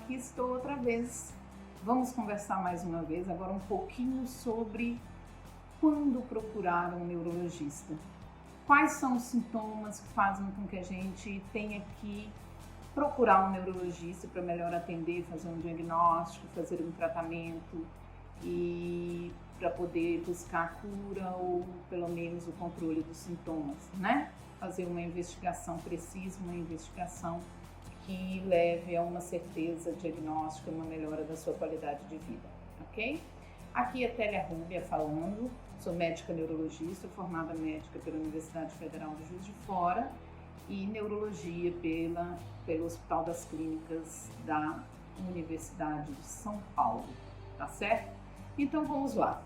aqui estou outra vez. Vamos conversar mais uma vez, agora um pouquinho sobre quando procurar um neurologista. Quais são os sintomas que fazem com que a gente tenha que procurar um neurologista para melhor atender, fazer um diagnóstico, fazer um tratamento e para poder buscar a cura ou pelo menos o controle dos sintomas, né? Fazer uma investigação precisa, uma investigação que leve a uma certeza diagnóstica e uma melhora da sua qualidade de vida, ok? Aqui é Télia Rúbia falando, sou médica neurologista, formada médica pela Universidade Federal de Juiz de Fora e neurologia pelo Hospital das Clínicas da Universidade de São Paulo, tá certo? Então vamos lá.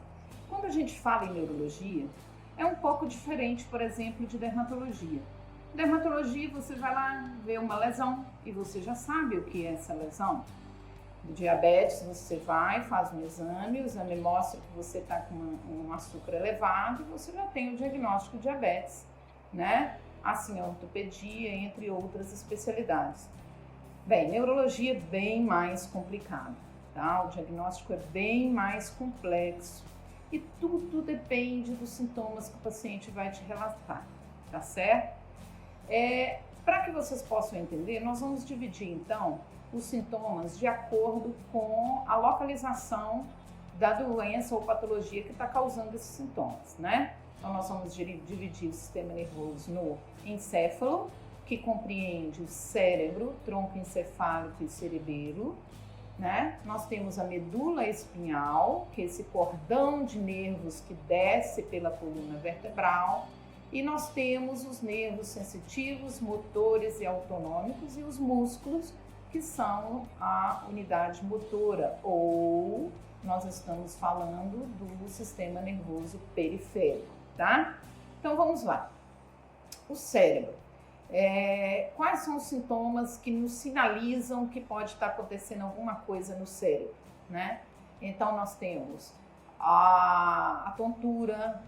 Quando a gente fala em neurologia, é um pouco diferente, por exemplo, de dermatologia. Dermatologia, você vai lá ver uma lesão e você já sabe o que é essa lesão. Diabetes, você vai, faz um exame, o exame mostra que você está com um açúcar elevado e você já tem o diagnóstico de diabetes, né? Assim, a ortopedia, entre outras especialidades. Bem, neurologia é bem mais complicado, tá? O diagnóstico é bem mais complexo e tudo depende dos sintomas que o paciente vai te relatar, tá certo? Para que vocês possam entender, nós vamos dividir então os sintomas de acordo com a localização da doença ou patologia que está causando esses sintomas, né? Então nós vamos dividir o sistema nervoso no encéfalo, que compreende o cérebro, tronco encefálico e cerebelo, né? Nós temos a medula espinhal, que é esse cordão de nervos que desce pela coluna vertebral, e nós temos os nervos sensitivos, motores e autonômicos e os músculos, que são a unidade motora, ou nós estamos falando do sistema nervoso periférico, tá? Então vamos lá. O cérebro. Quais são os sintomas que nos sinalizam que pode estar acontecendo alguma coisa no cérebro, né? Então nós temos a tontura,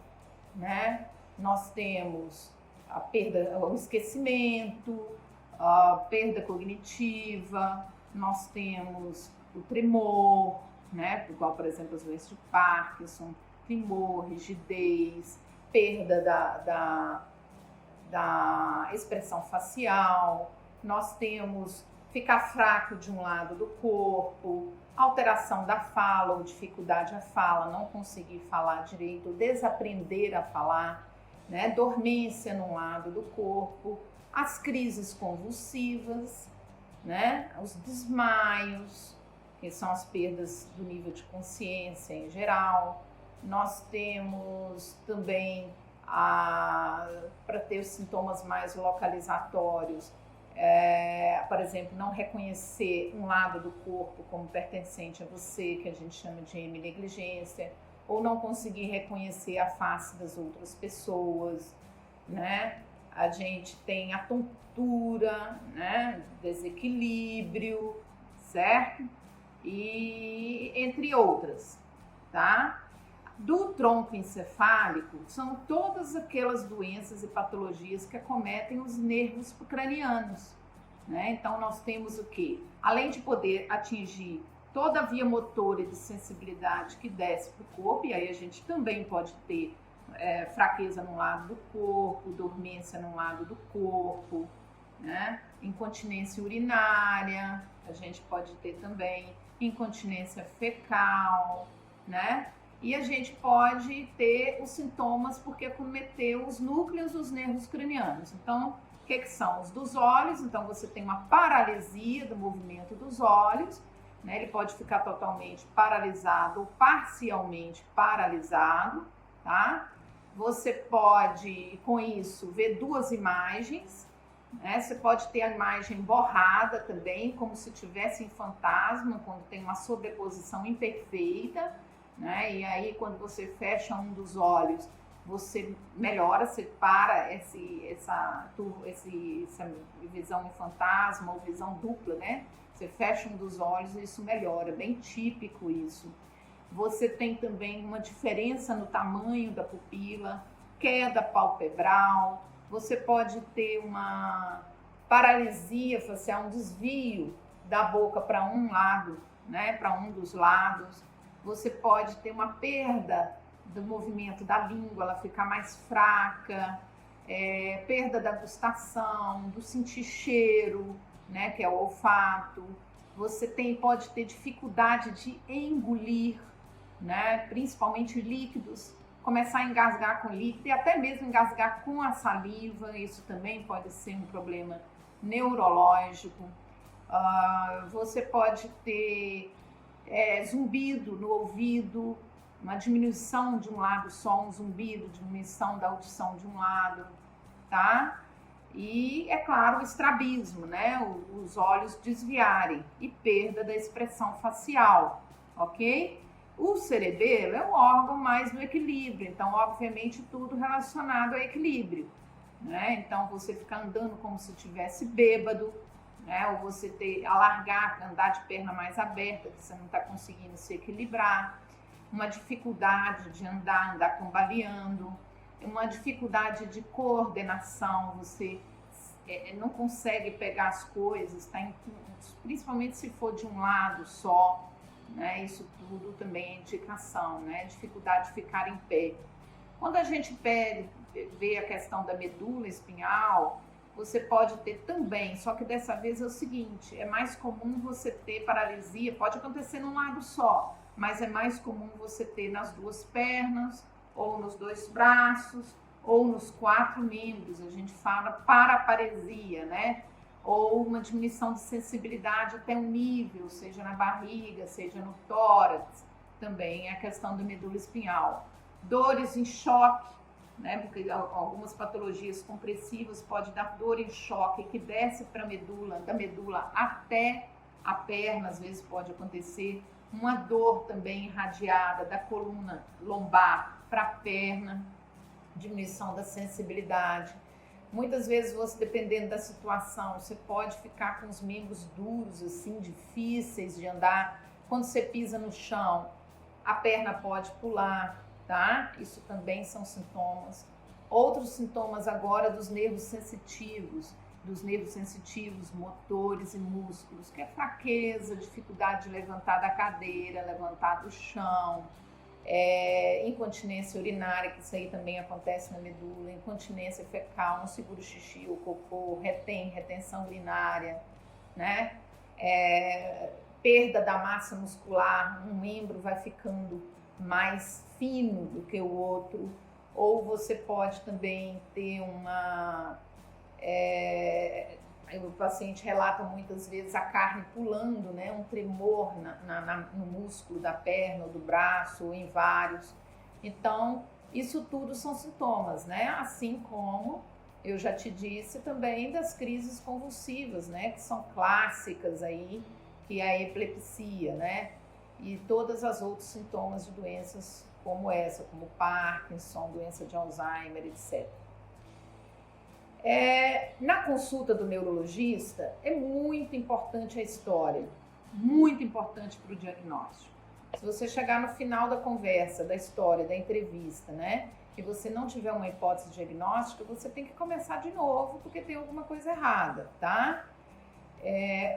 né? Nós temos a perda, o esquecimento, a perda cognitiva, nós temos o tremor, né? Igual, por exemplo, as doenças de Parkinson, tremor, rigidez, perda da expressão facial, nós temos ficar fraco de um lado do corpo, alteração da fala ou dificuldade à fala, não conseguir falar direito, desaprender a falar, né? Dormência num lado do corpo, as crises convulsivas, né? Os desmaios, que são as perdas do nível de consciência em geral. Nós temos também, para ter os sintomas mais localizatórios, por exemplo, não reconhecer um lado do corpo como pertencente a você, que a gente chama de heminegligência, ou não conseguir reconhecer a face das outras pessoas, né? A gente tem a tontura, né? Desequilíbrio, certo? E entre outras, tá? Do tronco encefálico são todas aquelas doenças e patologias que acometem os nervos cranianos, né? Então nós temos o quê? Além de poder atingir toda a via motora e de sensibilidade que desce para o corpo, e aí a gente também pode ter fraqueza num lado do corpo, dormência num lado do corpo, né? Incontinência urinária, a gente pode ter também incontinência fecal, né? E a gente pode ter os sintomas porque acometeu os núcleos dos nervos cranianos. Então, o que são? Os dos olhos, então você tem uma paralisia do movimento dos olhos, né? Ele pode ficar totalmente paralisado ou parcialmente paralisado, tá? Você pode, com isso, ver duas imagens, né? Você pode ter a imagem borrada também, como se tivesse em fantasma, quando tem uma sobreposição imperfeita, né? E aí, quando você fecha um dos olhos, você melhora, você para essa visão em fantasma ou visão dupla, né? Você fecha um dos olhos e isso melhora, bem típico isso. Você tem também uma diferença no tamanho da pupila, queda palpebral, você pode ter uma paralisia facial, um desvio da boca para um lado, né, para um dos lados. Você pode ter uma perda do movimento da língua, ela ficar mais fraca, perda da gustação, do sentir cheiro, né, que é o olfato. Você pode ter dificuldade de engolir, né, principalmente líquidos, começar a engasgar com líquido e até mesmo engasgar com a saliva. Isso também pode ser um problema neurológico. Você pode ter zumbido no ouvido, uma diminuição de um lado só, um zumbido, diminuição da audição de um lado, tá? E, é claro, o estrabismo, né? Os olhos desviarem e perda da expressão facial, ok? O cerebelo é um órgão mais do equilíbrio, então, obviamente, tudo relacionado a equilíbrio, né? Então, você ficar andando como se estivesse bêbado, né? Ou você andar de perna mais aberta, que você não está conseguindo se equilibrar, uma dificuldade de andar cambaleando, uma dificuldade de coordenação, você não consegue pegar as coisas, principalmente se for de um lado só, né? Isso tudo também é indicação, né? Dificuldade de ficar em pé. Quando a gente vê a questão da medula espinhal, você pode ter também, só que dessa vez é o seguinte, é mais comum você ter paralisia, pode acontecer num lado só, mas é mais comum você ter nas duas pernas, ou nos dois braços, ou nos 4 membros. A gente fala paraparesia, né? Ou uma diminuição de sensibilidade até um nível, seja na barriga, seja no tórax, também é a questão da medula espinhal. Dores em choque, né? Porque algumas patologias compressivas podem dar dor em choque que desce para da medula até a perna, às vezes pode acontecer. Uma dor também irradiada da coluna lombar para a perna, diminuição da sensibilidade. Muitas vezes, dependendo da situação, você pode ficar com os membros duros, assim, difíceis de andar. Quando você pisa no chão, a perna pode pular, tá? Isso também são sintomas. Outros sintomas agora dos nervos sensitivos, motores e músculos, que é fraqueza, dificuldade de levantar da cadeira, levantar do chão, incontinência urinária, que isso aí também acontece na medula, incontinência fecal, não segura o xixi ou cocô, retenção urinária, né? Perda da massa muscular, um membro vai ficando mais fino do que o outro, ou você pode também ter o paciente relata muitas vezes a carne pulando, né? Um tremor no músculo da perna ou do braço, ou em vários. Então, isso tudo são sintomas, né? Assim como eu já te disse também das crises convulsivas, né? Que são clássicas aí, que é a epilepsia, né? E todas as outros sintomas de doenças como essa, como Parkinson, doença de Alzheimer, etc. Na consulta do neurologista, é muito importante a história, muito importante para o diagnóstico. Se você chegar no final da conversa, da história, da entrevista, né, e você não tiver uma hipótese diagnóstica, você tem que começar de novo, porque tem alguma coisa errada, tá?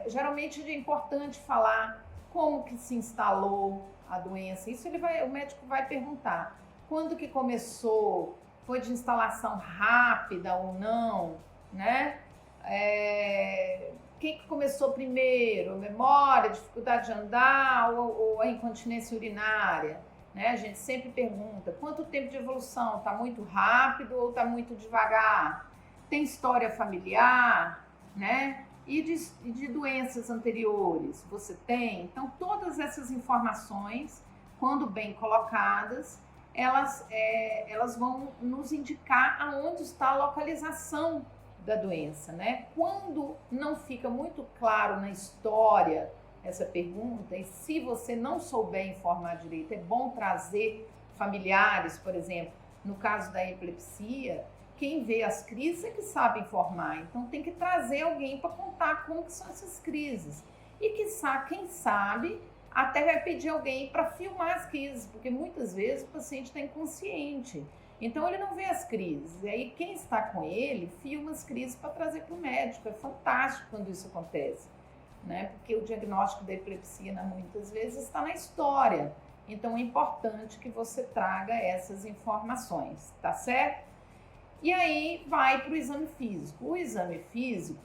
Geralmente é importante falar como que se instalou a doença. Isso o médico vai perguntar. Quando que começou? Foi de instalação rápida ou não, né? Quem que começou primeiro? Memória, dificuldade de andar ou a incontinência urinária? Né? A gente sempre pergunta, quanto tempo de evolução? Está muito rápido ou está muito devagar? Tem história familiar, né? E de doenças anteriores, você tem? Então, todas essas informações, quando bem colocadas, elas vão nos indicar aonde está a localização da doença, né? Quando não fica muito claro na história essa pergunta, e se você não souber informar direito, é bom trazer familiares, por exemplo, no caso da epilepsia, quem vê as crises é que sabe informar, então tem que trazer alguém para contar como que são essas crises. E quem sabe até vai pedir alguém para filmar as crises, porque muitas vezes o paciente está inconsciente, então ele não vê as crises, e aí quem está com ele filma as crises para trazer para o médico. É fantástico quando isso acontece, né? Porque o diagnóstico da epilepsia, muitas vezes, está na história. Então, é importante que você traga essas informações, tá certo? E aí, vai para o exame físico. O exame físico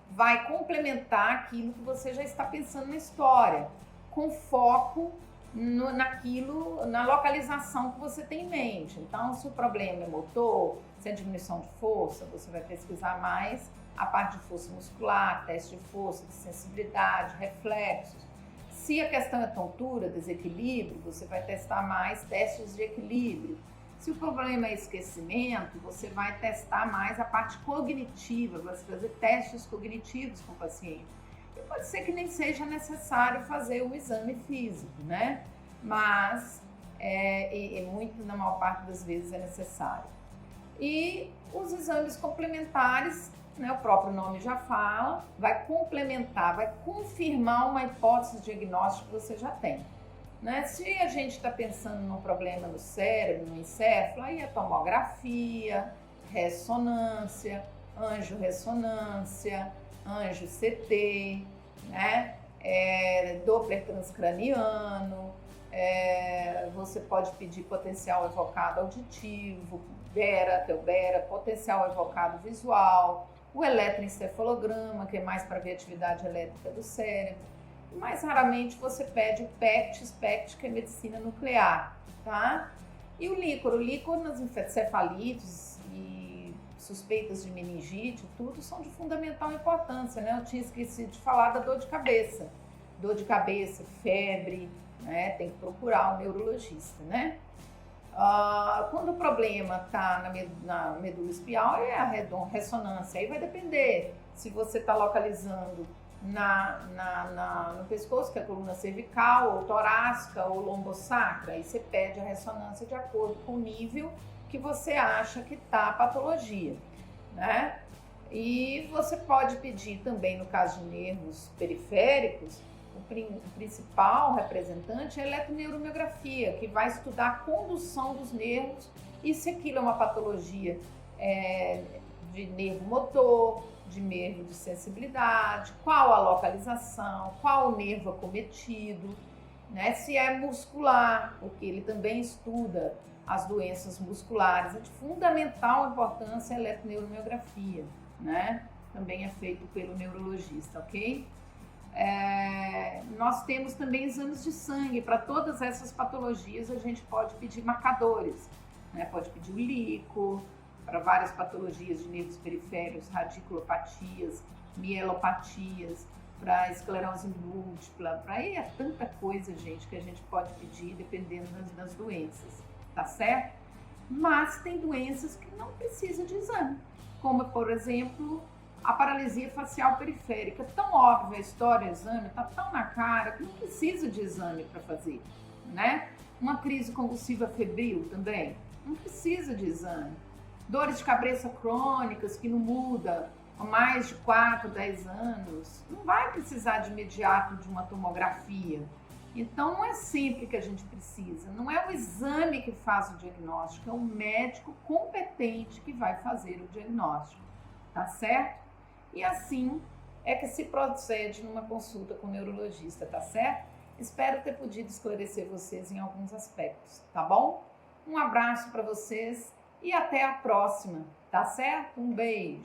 vai complementar aquilo que você já está pensando na história, com foco na localização que você tem em mente. Então, se o problema é motor, se é diminuição de força, você vai pesquisar mais a parte de força muscular, teste de força, de sensibilidade, reflexos. Se a questão é tontura, desequilíbrio, você vai testar mais testes de equilíbrio. Se o problema é esquecimento, você vai testar mais a parte cognitiva, vai fazer testes cognitivos com o paciente. E pode ser que nem seja necessário fazer o exame físico, né? Mas na maior parte das vezes é necessário. E os exames complementares, né, o próprio nome já fala, vai complementar, vai confirmar uma hipótese diagnóstica que você já tem. Né? Se a gente está pensando num problema no cérebro, no encéfalo, aí é tomografia, ressonância, angiorressonância, anjo-CT, né? Doppler transcraniano, você pode pedir potencial evocado auditivo, Bera, potencial evocado visual, o eletroencefalograma, que é mais para ver a atividade elétrica do cérebro. Mais raramente você pede o PECT, que é medicina nuclear, tá? E o líquor nas encefalites e suspeitas de meningite, tudo são de fundamental importância, né? Eu tinha esquecido de falar da dor de cabeça. Dor de cabeça, febre, né? Tem que procurar um neurologista, né? Quando o problema está na medula espial, é a ressonância. Aí vai depender se você está localizando no pescoço, que é a coluna cervical, ou torácica, ou lombosacra. Aí você pede a ressonância de acordo com o nível que você acha que está a patologia, né? E você pode pedir também, no caso de nervos periféricos, o principal representante é a eletroneuromiografia, que vai estudar a condução dos nervos e se aquilo é uma patologia de nervo motor, de nervo de sensibilidade, qual a localização, qual o nervo acometido, né? Se é muscular, porque ele também estuda as doenças musculares. É de fundamental importância a eletroneuromiografia, né? Também é feito pelo neurologista, ok? Nós temos também exames de sangue. Para todas essas patologias a gente pode pedir marcadores, né? Pode pedir o líquor, para várias patologias de nervos periféricos, radiculopatias, mielopatias, para esclerose múltipla, para aí é tanta coisa, gente, que a gente pode pedir dependendo das doenças, tá certo? Mas tem doenças que não precisam de exame, como, por exemplo, a paralisia facial periférica. Tão óbvia a história, o exame, tá tão na cara que não precisa de exame para fazer, né? Uma crise convulsiva febril também, não precisa de exame. Dores de cabeça crônicas que não muda há mais de 4, 10 anos, não vai precisar de imediato de uma tomografia. Então, não é sempre que a gente precisa, não é o exame que faz o diagnóstico, é o médico competente que vai fazer o diagnóstico, tá certo? E assim é que se procede numa consulta com o neurologista, tá certo? Espero ter podido esclarecer vocês em alguns aspectos, tá bom? Um abraço para vocês e até a próxima, tá certo? Um beijo!